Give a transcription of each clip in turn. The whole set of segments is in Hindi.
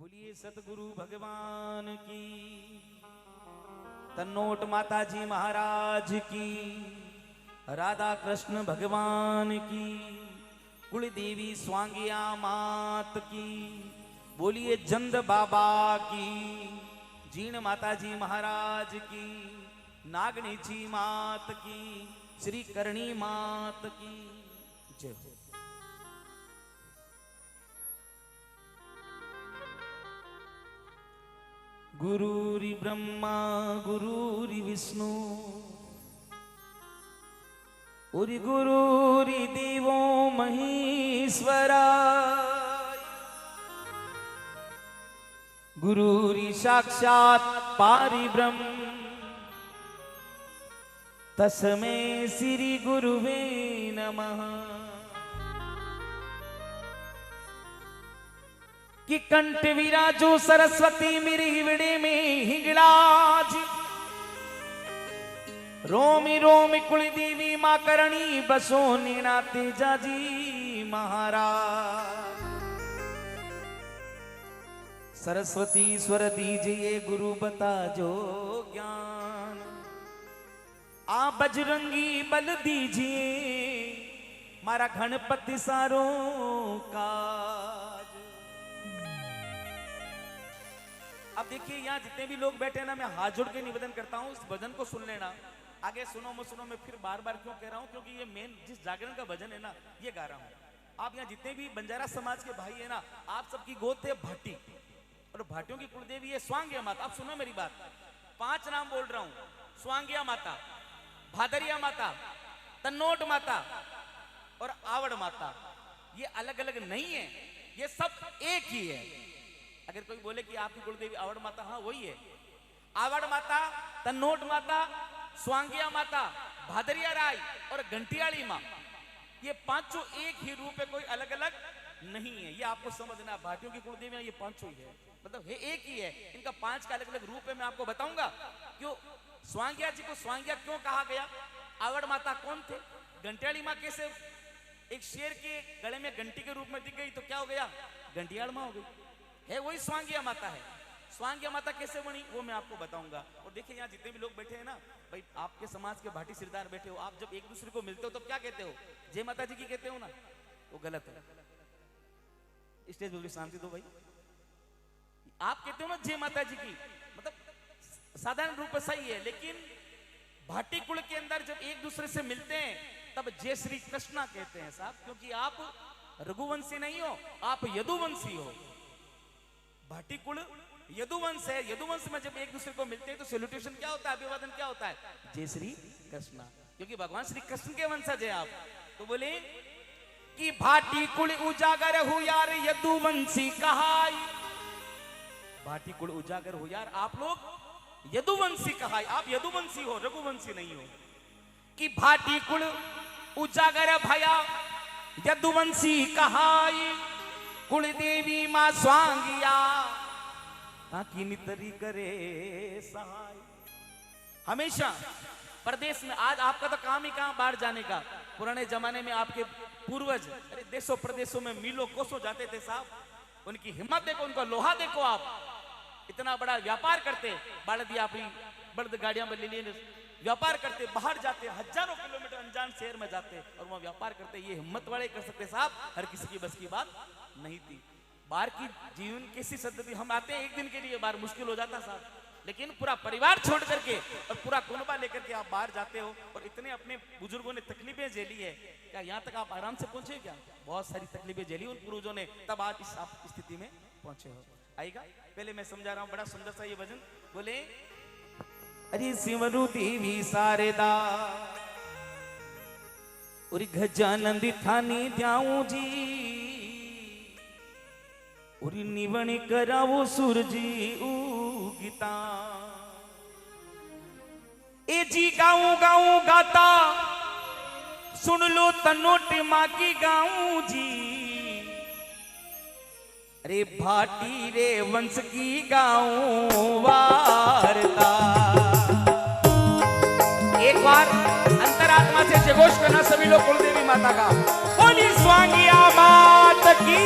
बोलिए सतगुरु भगवान की, तन्नोट माता जी महाराज की, राधा कृष्ण भगवान की, कुल देवी स्वांगिया मात की, बोलिए जंद बाबा की, जीण माता जी महाराज की, नागनी जी मात की, श्री करणी मात की जय हो। गुरुरि ब्रह्मा गुरुरि विष्णु उरि गुरुरि देवो महेश्वरा, गुरुरि साक्षात् पारिब्रह्म तस्मै श्री गुरुवे नमः। कि कंठ विराजो सरस्वती मेरी हिवड़े में हिंगलाज, रोमी रोमी कुल देवी मां करणी बसो नीना तेजा जी महाराज। सरस्वती स्वर दीजिए गुरु बता जो ज्ञान, आ बजरंगी बल दीजिए मारा गणपति सारों का। अब देखिए यहाँ जितने भी लोग बैठे हैं ना, मैं हाथ जोड़ के निवेदन करता हूँ इस भजन को सुन लेना। आगे सुनो मत सुनो, मैं फिर बार बार क्यों कह रहा हूँ, क्योंकि ये मेन जिस जागरण का भजन है ना ये गा रहा हूँ। आप यहाँ जितने भी बंजारा समाज के भाई है ना, आप सबकी गोद थे भाटी, और भाटियों की कुलदेवी है स्वांगिया माता। आप सुनो मेरी बात, 5 नाम बोल रहा हूँ, स्वांगिया माता, भादरिया माता, तन्नोट माता और आवड़ माता। ये अलग अलग नहीं है, ये सब एक ही है। अगर कोई बोले कि आपकी कुलदेवी आवड़ माता, हाँ वही है। आवड़ माता, तन्नोट माता, स्वांगिया माता, भादरिया राय और घंटियाली माँ, ये पांचों एक ही रूप है, कोई अलग अलग नहीं है। ये आपको समझना, भाटियों की कुलदेवी ये पांचों ही है, मतलब है एक ही है। इनका 5 का अलग अलग रूप है, मैं आपको बताऊंगा। क्यों स्वांगिया जी को स्वांगिया क्यों कहा गया, आवड़ माता कौन थे, घंटियाली माँ कैसे एक शेर के गले में घंटी के रूप में दिख गई तो क्या हो गया, घंटियाल माँ हो गई, है वही स्वांगिया माता है। स्वांगिया माता कैसे बनी वो मैं आपको बताऊंगा। और देखिए यहाँ जितने भी लोग बैठे हैं ना भाई, आपके समाज के भाटी सिरदार बैठे हो, आप जब एक दूसरे को मिलते हो तो क्या कहते हो, जय माता जी की कहते हो ना, वो गलत है। स्टेज पर शांति दो भाई, आप कहते हो ना जय माता जी की, मतलब साधारण रूप में सही है, लेकिन भाटी कुल के अंदर जब एक दूसरे से मिलते हैं तब जय श्री कृष्णा कहते हैं साहब, क्योंकि आप रघुवंशी नहीं हो, आप यदुवंशी हो। भाटी कुल यदुवंश है, यदुवंश में जब एक दूसरे को मिलते हैं तो सैल्यूटेशन क्या होता है, अभिवादन क्या होता है, जय श्री कृष्णा, क्योंकि भगवान श्री कृष्ण के वंशज है आप। तो बोले कि भाटी कुल उजागर हो यार यदुवंशी कहाई, भाटी कुल उजागर हो यार आप लोग यदुवंशी कहाई, आप यदुवंशी हो, रघुवंशी नहीं हो। कि भाटी कुल उजागर भया यदुवंशी कहाई, कुल देवी मां स्वांगिया ताकि नितरी करे सहाय। हमेशा प्रदेश में, आज आपका तो काम ही कहां बाहर जाने का, पुराने जमाने में आपके पूर्वज अरे देशों प्रदेशों में मीलों कोसों जाते थे साहब, उनकी हिम्मत देखो, उनका लोहा देखो, आप इतना बड़ा व्यापार करते, बड़द अपनी बड़द गाड़ियां में ले लिए व्यापार करते, बाहर जाते, हजारों किलोमीटर अनजान शहर में जाते और वहां व्यापार करते। ये हिम्मत वाले कर सकते साहब, हर किसी की बस की बात नहीं थी। बाहर की जीवन कैसी सद्गति, हम आते हैं एक दिन के लिए, बाहर मुश्किल हो जाता साहब, लेकिन पूरा परिवार छोड़ करके और पूरा कुनबा लेकर के आप बाहर जाते हो, और इतने अपने बुजुर्गों ने तकलीफें झेली है, क्या यहाँ तक आप आराम से पहुंचे, क्या बहुत सारी तकलीफें झेली उन पूर्वजों ने, तब आज इस आप स्थिति में पहुंचे हो। आएगा, पहले मैं समझा रहा हूँ, बड़ा सुंदर सा ये भजन। बोले अरे सिमरु देवी शारदा और गजानंदी थानी द्याऊ जी, और निवण करावो सूरजी उगिता, ए जी गाऊं गाऊं गाता सुन लो तन्नोट माँ की गाऊं जी, अरे भाटी रे वंश की गाऊं वार्ता। एक बार अंतरात्मा से जयघोष करना सभी लोग कुलदेवी माता का, बोली स्वांगिया माता की।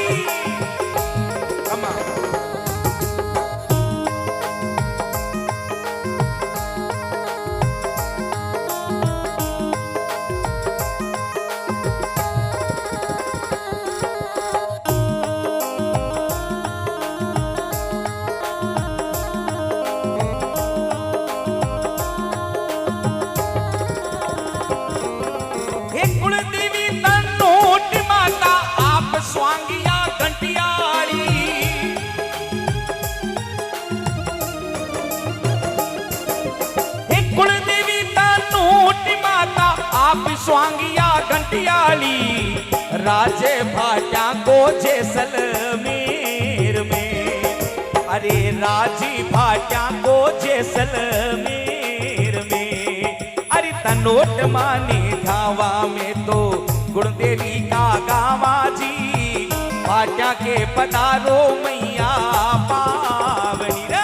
आप स्वांगिया घंटियाली राजे भाट्या को जैसलमेर में, अरे राजी भाट्या को जैसलमेर में, अरे तनोट माने धावा में तो गुणदेवी का गावा जी, भाट्या के पधारो मैया पावनी रे।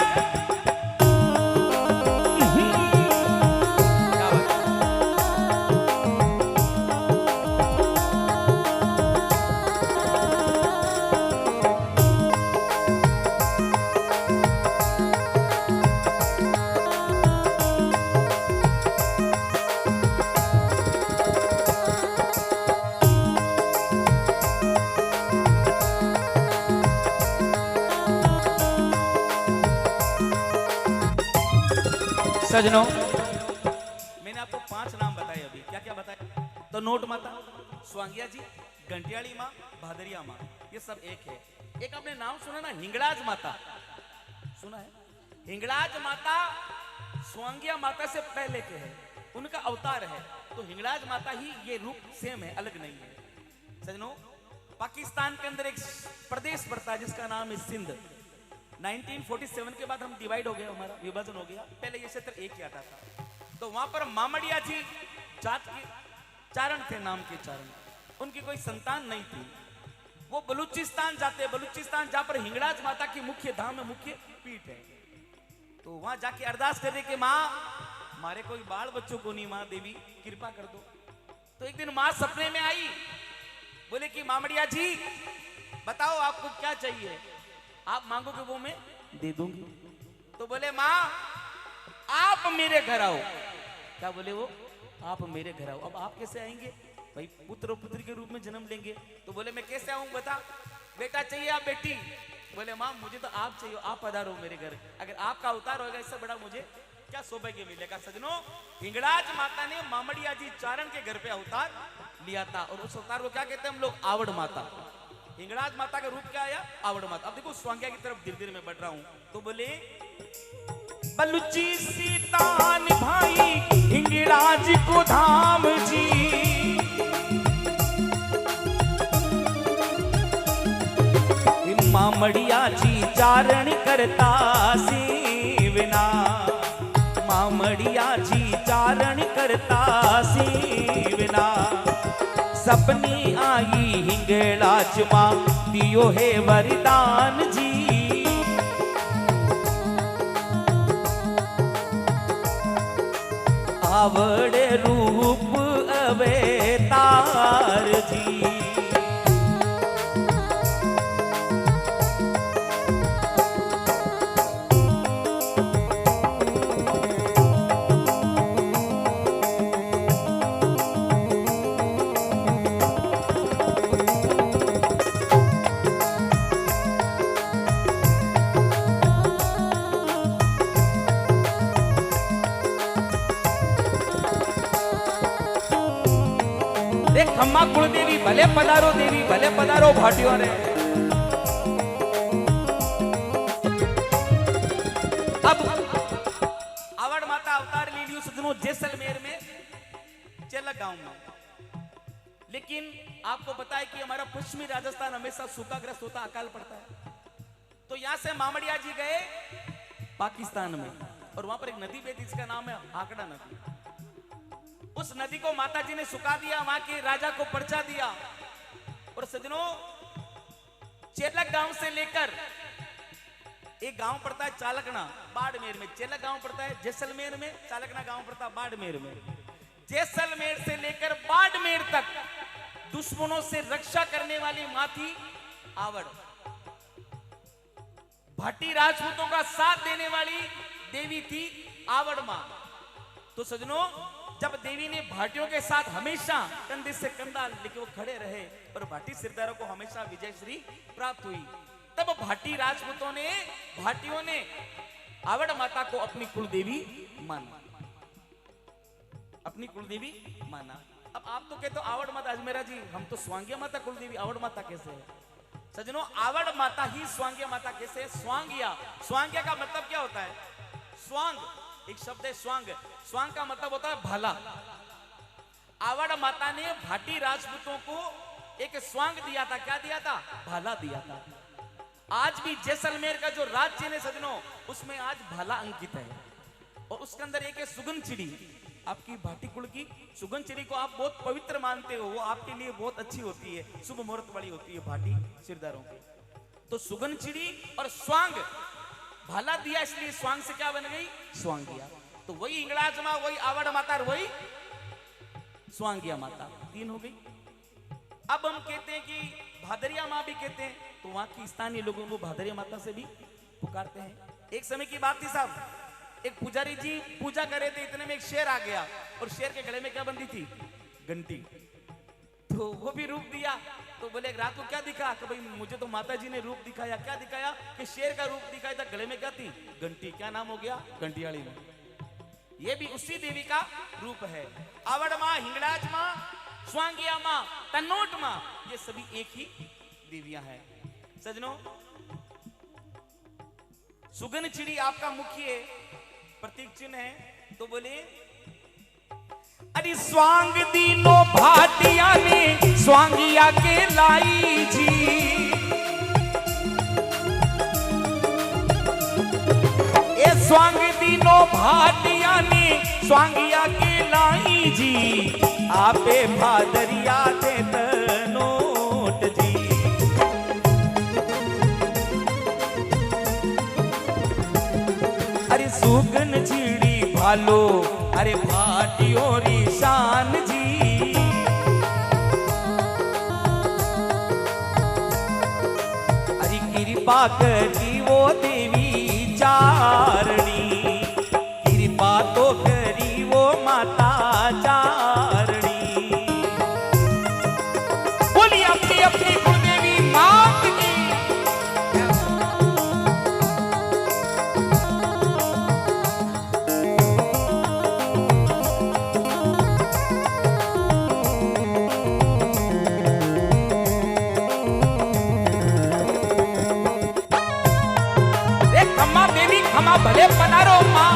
सजनों, मैंने आपको 5 नाम बताए अभी, क्या क्या बताए? तो नोट माता, स्वांगिया जी, घंटियाली माँ, भादरिया माँ, ये सब एक है। एक आपने नाम सुना ना, हिंगलाज माता, सुना है? हिंगलाज माता स्वांगिया माता से पहले के है, उनका अवतार है। तो हिंगलाज माता ही ये रूप सेम है, अलग नहीं है। सजनों, पाकिस्तान के अंदर एक प्रदेश पड़ता है जिसका नाम है सिंध। 1947 के बाद हम डिवाइड हो गए, हमारा विभाजन हो गया। पहले ये क्षेत्र एक ही आता था। तो वहां पर मामड़िया जी जात के चारण थे, नाम के चारण, उनकी कोई संतान नहीं थी। वो बलूचिस्तान जाते, बलूचिस्तान जहां पर हिंगलाज माता की मुख्य धाम है, मुख्य पीठ है। तो वहां जाके अरदास करे कि माँ मारे कोई बाल बच्चों को नहीं, माँ देवी कृपा कर दो। तो एक दिन माँ सपने में आई, बोले कि मामड़िया जी बताओ आपको क्या चाहिए, आप मांगोगे वो मैं दे दूंगी। तो बोले माँ आप मेरे घर आओ। क्या बोले वो? आप मेरे घर आओ। अब आप कैसे आएंगे भाई? पुत्र और पुत्री के रूप में जन्म लेंगे। तो बोले मैं कैसे आऊं बता, बेटा चाहिए आप बेटी? बोले माँ मुझे तो आप चाहिए, आप पधारो मेरे घर। अगर आपका अवतार होगा इससे बड़ा मुझे क्या सौभाग्य मिलेगा। सजनों, हिंगलाज माता ने मामड़िया जी चारण के घर पे अवतार लिया था, और उस अवतार को क्या कहते हैं हम लोग? आवड़ माता। हिंगलाज माता का रूप क्या आया? आवड़ माता। अब देखो स्वांगिया की तरफ धीरे धीरे मैं बढ़ रहा हूं। तो बोले बलुची सीता निभाई हिंगलाज को धाम जी, मामड़िया जी चारण करता सीवना, मामड़िया जी चारण करता सीवना। सपनी आई हिंगलाज मां दियो है वरदान जी, आवड़ रूप अवतार जी। देख खम्मा कुल देवी भले पधारो, देवी भले पधारो भाटियों ने। अब आवड़ माता अवतार ले लियो सजनों जैसलमेर में, चेलक गांव में। लेकिन आपको पता है कि हमारा पश्चिमी राजस्थान हमेशा सूखाग्रस्त होता, अकाल पड़ता है। तो यहां से मामड़िया जी गए पाकिस्तान में, और वहां पर एक नदी बहती जिसका नाम है आकड़ा नदी। उस नदी को माता जी ने सुखा दिया, वहां के राजा को पर्चा दिया। और सजनों, चेलक गांव से लेकर एक गांव पड़ता है चालकना बाड़मेर में, चेलक गांव पड़ता है जैसलमेर में, चालकना गांव पड़ता है बाड़मेर में। जैसलमेर से लेकर बाड़मेर तक दुश्मनों से रक्षा करने वाली मां थी आवड़। भाटी राजपूतों का साथ देने वाली देवी थी आवड़ मां। तो सजनों, जब देवी ने भाटियों के साथ हमेशा कंधे से कंधा लेके वो खड़े रहे और भाटी सिरदारों को हमेशा विजय श्री प्राप्त हुई, तब भाटी राजपूतों ने, भाटियों ने आवड़ माता को अपनी कुलदेवी माना, अपनी कुलदेवी माना। अब आप तो कहते हो आवड़ माता अजमेरा जी, हम तो स्वांगिया माता कुलदेवी, आवड़ माता कैसे है? सजनों, आवड़ माता ही स्वांगिया माता कैसे है? स्वांगिया, स्वांगिया का मतलब क्या होता है? स्वांग एक शब्द है, स्वांग। स्वांग का मतलब होता है भाला। आवड़ माता ने भाटी राजपूतों को एक स्वांग दिया था। क्या दिया था? भाला दिया था। आज भी जैसलमेर का जो राज्य है सजनों, उसमें आज भाला अंकित है और उसके अंदर एक है सुगन चिड़ी। आपकी भाटी कुल की सुगन चिड़ी को आप बहुत पवित्र मानते हो, वो आपके लिए बहुत अच्छी होती है, शुभ मुहूर्त वाली होती है भाटी सिरदारों की। तो सुगन चिड़ी और स्वांग, भाला दिया इसलिए स्वांग से क्या बन गई? स्वांगिया। तो वही हिंगलाज माँ, वही आवड़ माता और वही स्वांगिया माता, तीन हो गई। अब हम कहते हैं कि भादरिया माँ भी कहते हैं, तो वहां की स्थानीय लोगों को भादरिया माता से भी पुकारते हैं। एक समय की बात थी साहब, एक पुजारी जी पूजा कर रहे थे, इतने में एक शेर आ गया और शेर के गले में क्या बंधी थी? घंटी। तो वो भी रूप दिया। तो बोले रात को क्या दिखा? कि भाई मुझे तो माता जी ने रूप दिखाया। क्या दिखाया? कि शेर का रूप दिखाया था, गले में क्या थी? घंटी। क्या नाम हो गया? घंटियाली में। ये भी उसी देवी का रूप है। आवड़ माँ, हिंगड़ाज माँ, स्वांगिया माँ, तन्नोट माँ, ये सभी एक ही देवियां हैं सजनों। सुगन चिड़ी आपका मुख्य प्रतीक चिन्ह है। तो बोले अरे स्वांग दीनो भाटिया ने स्वांगिया के लाई जी, ए स्वांग दीनो भाटिया ने स्वांगिया के लाई जी, आपे भादरिया दे तनोट जी। अरे सुगन चिड़ी भालो, अरे भाटियोरी शान जी, अरे कृपा करी वो देवी चारणी, कृपा तो करी वो माता चारणी। बोली अपनी अपनी कुलदेवी मात की। भले पधारो माँ,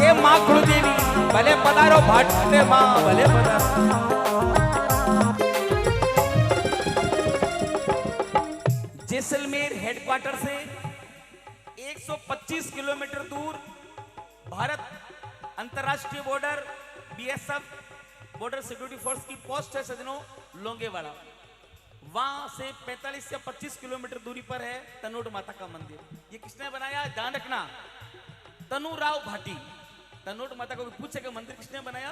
ये माँ कुलदेवी भले पधारो, भाटे माँ भले पधारो। जैसलमेर हेडक्वार्टर से 125 किलोमीटर दूर भारत अंतरराष्ट्रीय border BSF border security force की पोस्ट है सजनों, लोंगेवाड़ा। वहां से 45 या 25 किलोमीटर दूरी पर है तनोट माता का मंदिर। ये किसने बनाया? ध्यान रखना, तनुराव भाटी। तनोट माता को पूछे कि मंदिर किसने बनाया?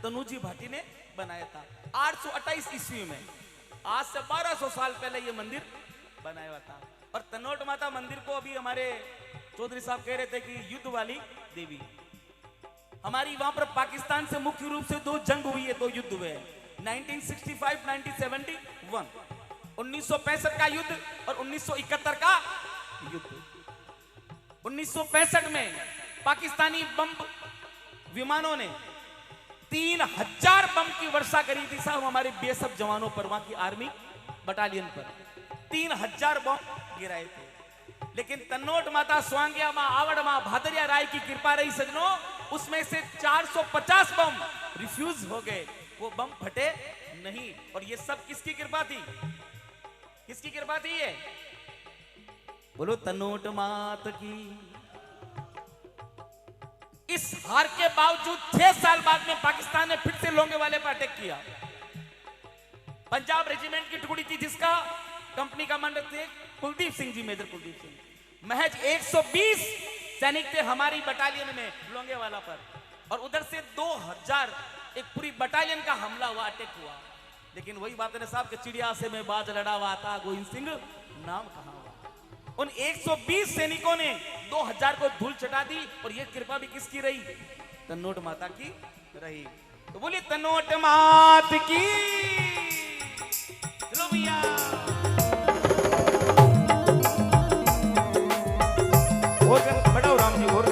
तनुजी भाटी ने बनाया था 828 ईस्वी में। आज से 1200 साल पहले ये मंदिर बनाया हुआ था। और तनोट माता मंदिर को अभी हमारे चौधरी साहब कह रहे थे कि युद्ध वाली देवी। हमारी वहां पर पाकिस्तान से मुख्य रूप से दो जंग हुई है, दो युद्ध हुए हैं, 1965 1971, 1965 का युद्ध और 1971 का युद्ध। 1965 में पाकिस्तानी बम विमानों ने 3000 बम की वर्षा करी थी साहब हमारे बीएसएफ जवानों पर, वहां की आर्मी बटालियन पर 3000 बम गिराए थे। लेकिन तन्नोट माता, स्वांगिया माँ, आवड़ माँ, भादरिया राय की कृपा रही सजनों, उसमें से 450 बम रिफ्यूज हो गए, वो बम फटे नहीं। और ये सब किसकी कृपा थी? किसकी कृपा थी ये? बोलो तन्नोट मात की। इस हार के बावजूद 6 साल बाद में पाकिस्तान ने फिर से लोंगेवाले पर अटैक किया। पंजाब रेजिमेंट की टुकड़ी थी जिसका कंपनी कमांडर थे कुलदीप सिंह जी, मेजर कुलदीप सिंह। महज 120 सैनिक थे हमारी बटालियन में लोंगेवाला पर, और उधर से 2000 एक पूरी बटालियन का हमला हुआ, अटैक हुआ। लेकिन वही बात है साहब कि चिड़िया से मैं बाज लड़ा हुआ था, गोविंद सिंह नाम कहां हुआ। उन 120 सैनिकों ने 2000 को धूल चटा दी। और ये कृपा भी किसकी रही? तन्नोट माता की रही। तो बोलिए तन्नोट मात की। चलो भैया, और बढ़ाओ राम जी, और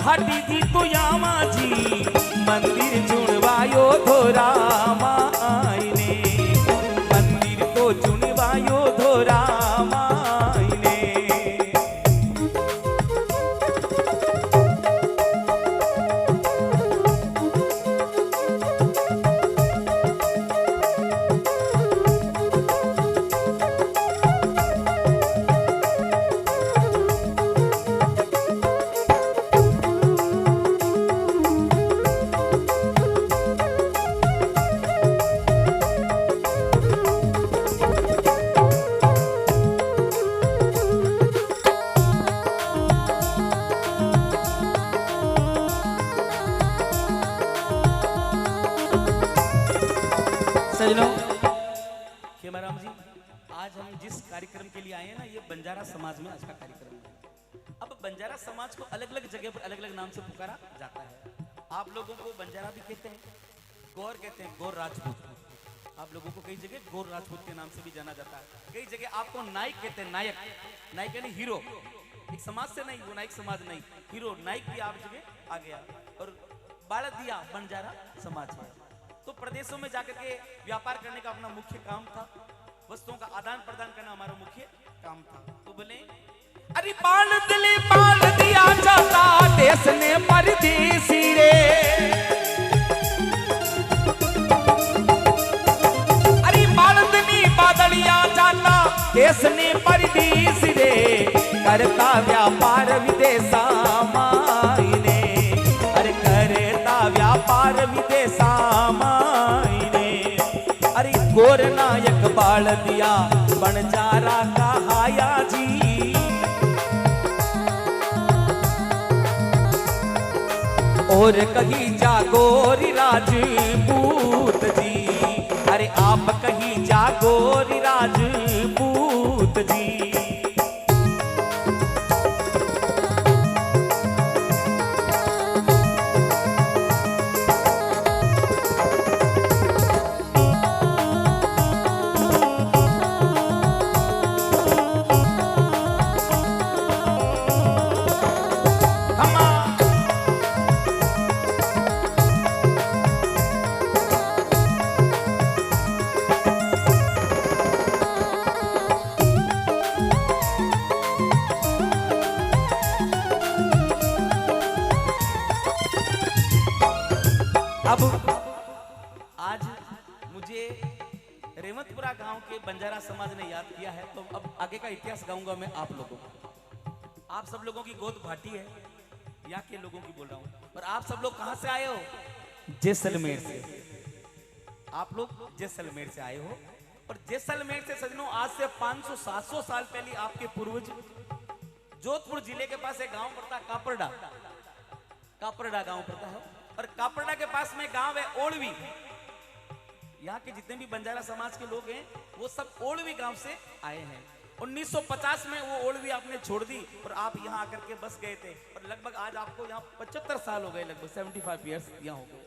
घाटी थी तो यामा जी मंदिर चुनवायो धोरा मायने, मंदिर तो चुनवायो धोरा मायने। सजनों, खेमाराम जी, आज हम जिस कार्यक्रम के लिए आए हैं ना, ये बंजारा समाज में आज का कार्यक्रम है। अब बंजारा समाज को अलग अलग जगह पर अलग अलग नाम से पुकारा जाता है। आप लोगों को बंजारा भी कहते हैं, गौर कहते हैं, गौर राजपूत। आप लोगों को कई जगह गौर राजपूत के नाम से भी जाना जाता है। कई जगह आपको नायक कहते हैं, नायक, नायक यानी हीरो। एक समाज से नहीं, वो नायक समाज नहीं, हीरो नायक भी आप जगह आ गया। और बालदिया बंजारा समाज है। तो प्रदेशों में जाकर के व्यापार करने का अपना मुख्य काम था, वस्तुओं का आदान प्रदान करना हमारा मुख्य काम था। तो बोले अरे बाल दिया जाता देश ने परदेसी रे, अरे बादलिया जाता देश ने परदेसी रे, करता व्यापार विदेशा मायने, अरे करता व्यापार विदेशा मायने। अरे गोर नायक बाल दिया बंजारा कहाया जी, और कहीं जागोरी राजपूत जी, अरे आप कहीं जागोरी राजपूत जी। अब आज मुझे रेवतपुरा गांव के बंजारा समाज ने याद किया है, तो अब आगे का इतिहास गाऊंगा मैं आप लोगों को। आप सब लोगों की गोद भाटी है, यहाँ के लोगों की बोल रहा हूँ। और आप सब लोग कहां से आए हो? जैसलमेर से। आप लोग जैसलमेर से आए हो। और जैसलमेर से सजनों आज से 500-700 साल पहले आपके पूर्वज जोधपुर जिले के पास एक गांव पड़ता, कापरडा, कापरडा गांव पड़ता है। और कापरडा के पास में गांव है ओलवी। यहाँ के जितने भी बंजारा समाज के लोग हैं वो सब ओलवी गांव से आए हैं। 1950 में वो ओलवी आपने छोड़ दी और आप यहाँ आकर के बस गए थे। और लगभग आज आपको यहाँ 75 साल हो गए, लगभग 75 ईयर्स यहाँ हो गए।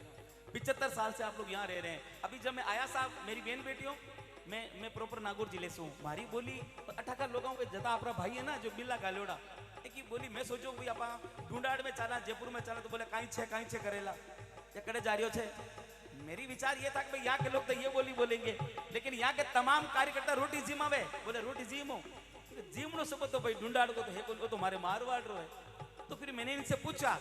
75 साल से आप लोग यहाँ रह रहे हैं। अभी जब मैं आया साहब, मेरी बहन बेटियों, मैं प्रॉपर नागौर जिले से हूँ। मारी बोली अठाका लोगों के जता अपना भाई है ना जो बिल्ला गालोड़ा की बोली, मैं सोचो भाई आप ढूंढाड़ में चला, जयपुर में चला, तो बोले कहीं छे करेला या करे जा रही छे। मेरी विचार ये था कि भाई यहाँ के लोग तो ये बोली बोलेंगे, लेकिन यहाँ के तमाम कार्यकर्ता रोटी जिम आवे, बोले रोटी जिम हो जिम नो सब तो भाई ढूंढाड़ को तो हे बोल तो हमारे मारवाड़ रो है। तो फिर मैंने इनसे पूछा,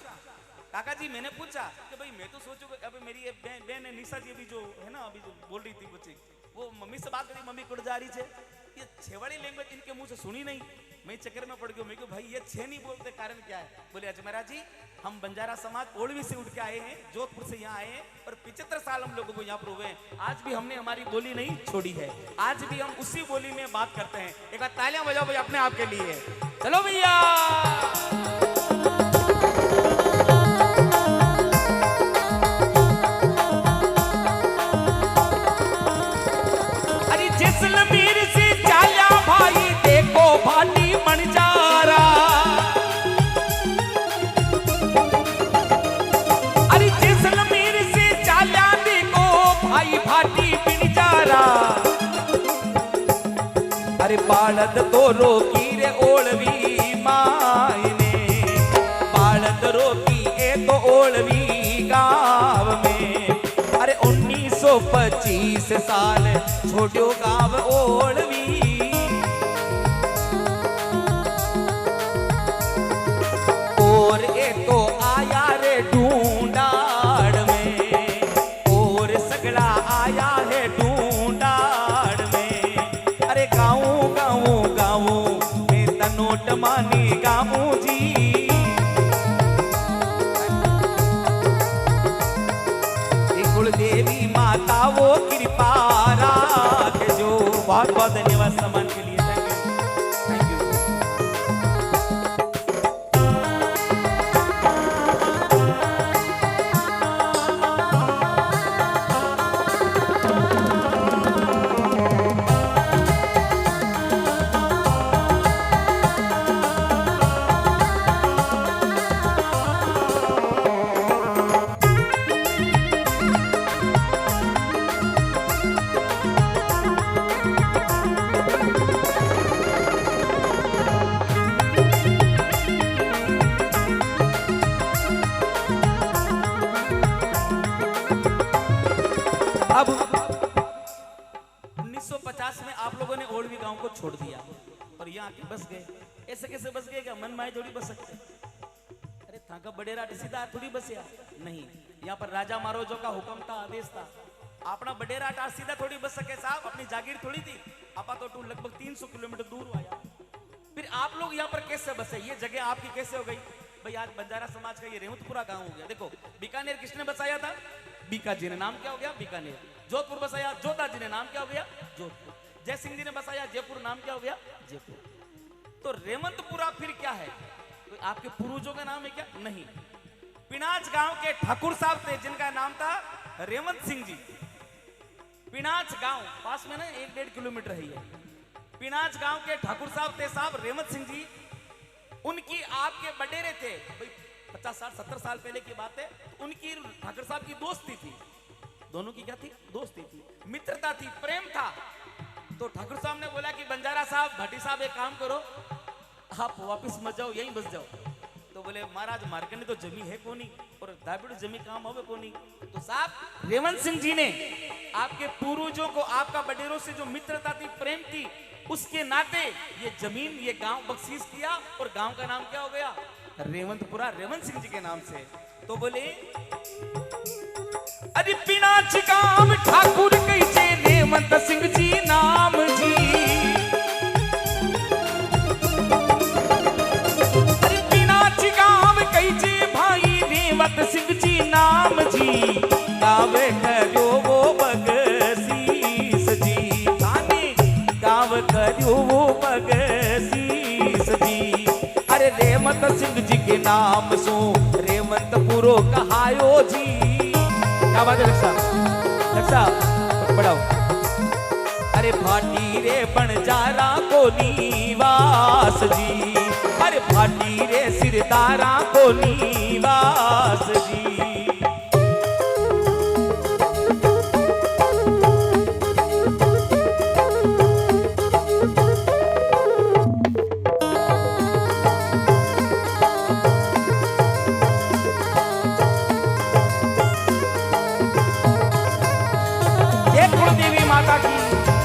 काका जी मैंने पूछा कि भाई मैं तो सोचू अभी मेरी बहन है निशा जी, अभी जो है ना अभी जो बोल रही थी बच्ची, वो मम्मी से बात करी, मम्मी कुड़ जा रही है, ये छेवाड़ी लैंग्वेज इनके मुंह से सुनी नहीं। मैं चक्कर में पड़ गया, मैं क्यों भाई ये छे नहीं बोलते, कारण क्या है? बोले अजमेरा जी हम बंजारा समाज ओलवी से उठ के आए हैं, जोधपुर से यहाँ आए हैं और 75 साल हम लोगों को यहाँ पर हुए हैं। आज भी हमने हमारी बोली नहीं छोड़ी है, आज भी हम उसी बोली में बात करते हैं। एक बार तालियां बजाओ भाई अपने आप के लिए। चलो भैया जैसलमेर से चाल्या भाई देखो भाटी बंजारा, अरे जैसलमेर से चाल्या देखो भाई भाटी बंजारा, अरे बालद तो रोकी रे ओलवी मायने, बालद रोकी ओलवी गाँव में। अरे 1925 साल छोड़ो गाँव ओलवी। और ए तो आया रे ढूंढाड़ में, और सगड़ा आया है ढूंढाड़ में। अरे गाऊं गाऊं गाऊं मैं तनोट मानी गाऊं जी। कुलदेवी माता वो कृपा राखजो। बहुत बहुत धन्यवाद सम्मान के लिए। थैंक यू, अब 1950 में आप लोगों ने ओल्डवी गांव को छोड़ दिया और यहाँ आके बस गए। ऐसे कैसे बस गए? क्या मन माए थोड़ी बस सकते? अरे थाका बडेरा सीधा थोड़ी बसिया नहीं, यहाँ पर राजा महाराजों का हुक्म था, आदेश था। अपना बडेरा टार सीधा थोड़ी बस सके साहब, अपनी जागीर थोड़ी थी। आपा तो लगभग 300 किलोमीटर दूर आया। फिर आप लोग यहाँ पर कैसे बसे? ये जगह आपकी कैसे हो गई? भाई आज बंजारा समाज का ये रेवतपुरा गांव हो गया। देखो बीकानेर किसने बसाया था? बीका जी ने। नाम क्या हो गया? बीकानेर। जोधपुर बसाया जोधा जी ने। नाम क्या हो गया? जोधपुर। जय सिंह जी ने बसाया जयपुर। नाम क्या हो गया? जयपुर। तो रेवंतपुरा फिर क्या है? तो आपके पूर्वजों का नाम है क्या? नहीं। पिनाज गांव के ठाकुर साहब थे जिनका नाम था रेवंत सिंह जी। पिनाज गांव पास में ना 1-1.5 किलोमीटर है। पिनाज गांव के ठाकुर साहब थे साहब रेवंत सिंह जी। उनकी आपके बडेरे थे भाई 50-60-70 साल पहले की बात है। उनकी ठाकुर साहब की दोस्ती थी। दोनों की क्या थी? दोस्ती थी, मित्रता थी, प्रेम था। तो ठाकुर साहब ने बोला कि बंजारा साहब, भाटी साहब एक काम करो, आप वापस मत जाओ, यहीं बस जाओ। तो बोले महाराज मार्कंडे तो जमी है कोनी और दाबिड़ जमी काम होवे कोनी। तो साहब रेवंत सिंह जी ने आपके पूर्वजों को, आपका बडेरों से जो मित्रता थी, प्रेम थी, उसके नाते ये जमीन, ये गांव बख्शीश किया और गांव का नाम क्या हो गया? रेवंतपुरा, रेवंत सिंह जी के नाम से। तो बोले अरे पिनाच गांव ठाकुर कैसे रेवंत सिंह जी नाम जी। अरे पिनाच गांव कैसे भाई रेवंत सिंह जी नाम जी। गावे करो वो बगसीस जी, थाने गाव करो वो बगसीस जी। अरे रेवंत सिंह जी के नाम सो रेवंतपुरो कहायो जी। क्या बात है रक्षा बढ़ाओ। अरे भाटी रे बंजारा को निवास जी। अरे भाटी रे सिरदारा को निवास जी। देवी माता की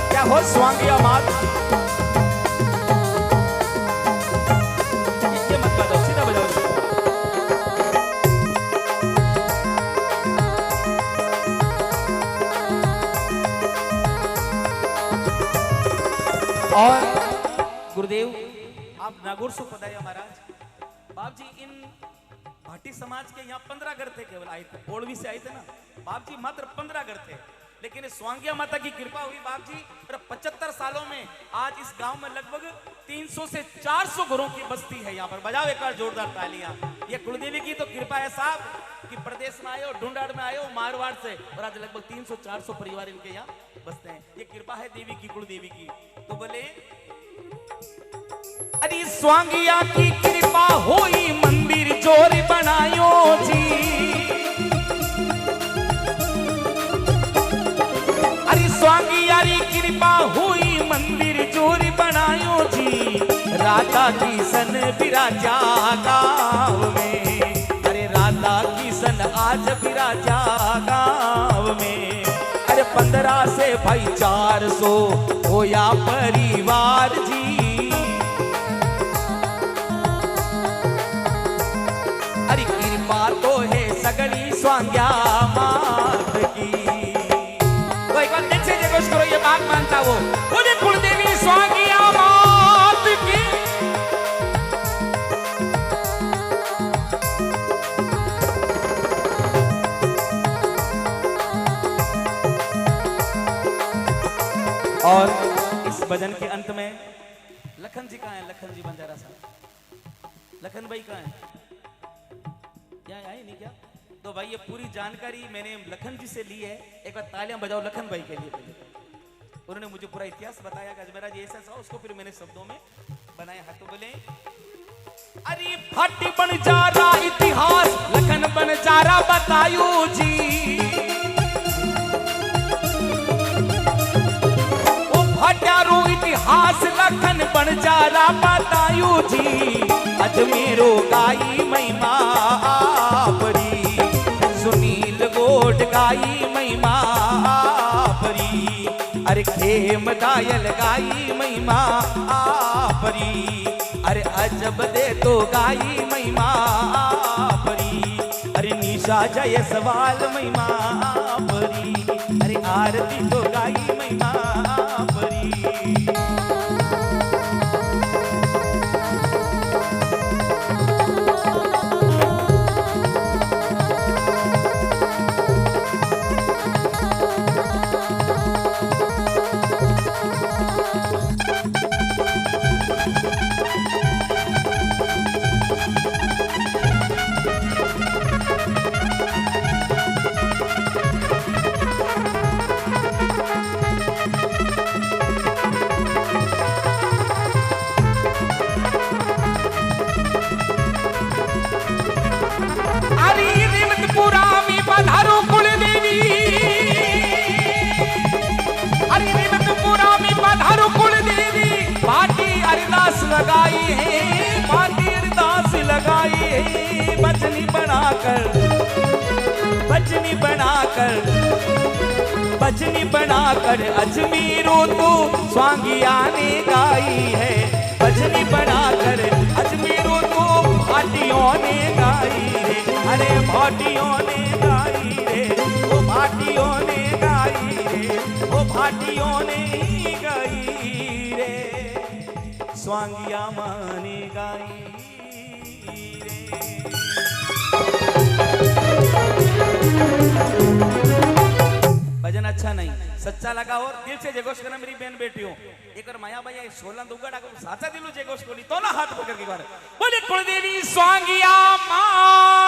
क्या हो स्वांगिया मात। ये मत बजाओ, सीधा बजाओ। और गुरुदेव आप नागौर से पधारिया महाराज। बाप जी इन भाटी समाज के यहाँ 15 घर थे, केवल आए थे, ओलवी से आए थे ना बाप जी, मात्र 15 घर थे। लेकिन स्वांगिया माता की कृपा हुई बाप जी, और 75 सालों में आज इस गांव में लगभग 300 से 400 घरों की बस्ती है। यहाँ पर बजाओ एक बार जोरदार तालियां। ये कुलदेवी की तो कृपा है साहब कि प्रदेश में आए हो, ढूंढाड़ में आए हो, मारवाड़ से, और आज लगभग 300-400 परिवार इनके यहाँ बसते हैं। ये कृपा है देवी की, कुलदेवी की। तो बोले अरे स्वांगिया की कृपा होई मंदिर जोर बनायो जी। स्वांगियारी कृपा हुई मंदिर जोर बनायो जी। राधा किशन विराजा गाँव में। अरे राधा राधा किशन आज बिराजा गाँव में। अरे 15 से भाई 400 होया परिवार जी। अरे कृपा तो है सगली स्वांग्या मात की। तो एक बार दिल से जय घोष करो, ये बात मानता वो बोले कुलदेवी स्वांग्या मात की। और इस भजन के अंत में लखन जी कहाँ हैं? लखन जी बंजारा साहब, लखन भाई कहाँ हैं? क्या आए नहीं क्या? तो भाई ये पूरी जानकारी मैंने लखन जी से ली है। एक बार तालियां बजाओ लखन भाई के लिए। उन्होंने मुझे पूरा इतिहास बताया कि अजमेरा जी ऐसा था, उसको फिर मैंने शब्दों में बनाया। हाथों बोले अरे भट्टी बन जा रहा इतिहास लखन बन जा रहा बतायू जी। वो भट्टारू इतिहास लखन बन जा रहा बतायू जी। अजमेरो गाई महिमा परी, सुनील गोड गाई महिमा परी। अरे खेम दायल गाई महिमा परी। अरे अजब दे तो गाई महिमा परी। अरे निशा जय सवाल महिमा परी। अरे आरती तो गाई महिमा परी। लगाई है पार्टी अरदास लगाई है। बचनी बनाकर बचनी बनाकर बचनी बनाकर अजमेरो तो स्वांगिया ने गाई है। बचनी बनाकर अजमेरो तो भाटियों ने गाई है। अरे भाटियों ने गाई रे, वो भाटियों ने गाई रे, वो भाटियों ने गाई रे। स्वांगिया माने गाई रे। भजन अच्छा नहीं सच्चा लगा और दिल से जय घोष करना मेरी बहन बेटियों। एक और माया भैया 16 दुगड़ा को साचा दिलू जय घोष को नहीं तो ना हाथ पकड़ के बार बोले कुलदेवी स्वांगिया मां।